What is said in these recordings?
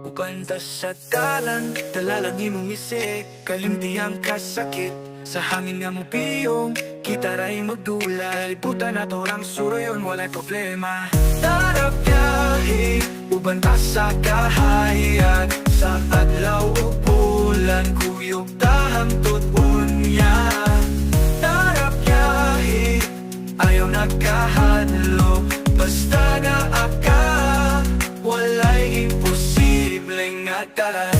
Upanda sa dalan, dalalang imong isik, kalimtiyang kasakit. Sa hangin nga mo piyong, kita ray magdulay. Buta na to ang suroyon, walay problema. Tara biyahe, ubanda sa kahayag. Sa adlaw o bulan, kuyog tahang tutunya. Tara biyahe, ayaw nagkahadlo. Basta na aka, walay imposibleng nga dalan.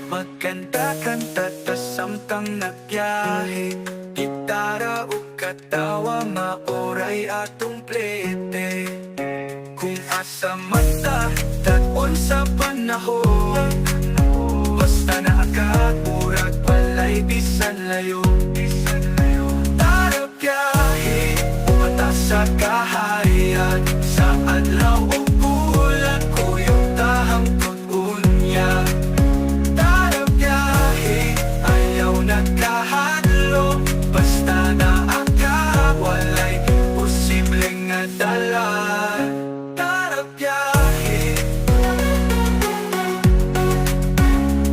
Magkanta-kanta ta samtang nagbiyahe, gitara o katawa maoray atong plete. Kung asa mata, taon sa panahon, basta na agad, murag palay bisan layo. Tara biyahe, umata sa kahayag. Sa adlaw o bulan, kuyog tahang tutunya. Tara biyahe, ayaw nagkahadlo. Basta na aka, walay posibleng nga dalan. Tara biyahe,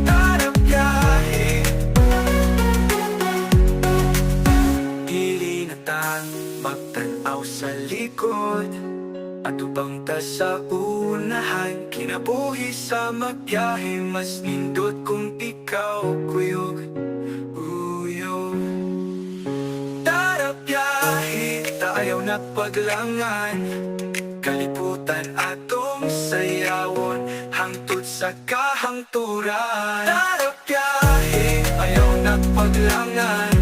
tara biyahe. Dili na tang magtanaw sa likod, atubang ta sa unahan. Kinabuhi sa magbiyahe, mas nindot kung ikaw kuyog. Tara biyahe, taayaw na paglangan. Kaliputan atong sayawon, hangtod sa kahangturan. Tara biyahe, ayaw na paglangan.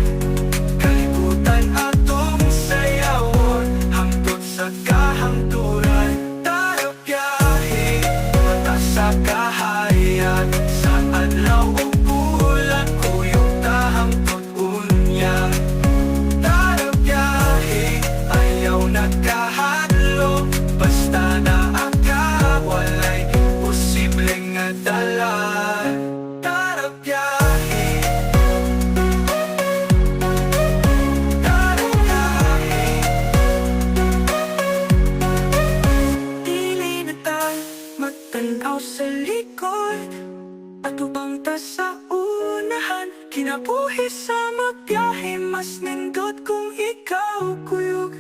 Kaliputan atong sayawon, hangtod sa kahangturan. Tara biyahe, mata sa kahayag. Sa adlaw o bulan, kuyog tahang tutunya. Tara biyahe, ayaw nagkahadlo. Basta na aka, walay posibleng nga dalan. Tara biyahe, tara biyahe. Dili na tayo magtanaw sa likod, atubang ta sa unahan. Kinabuhi sa magbiyahe, mas nindot kung ikaw kuyog.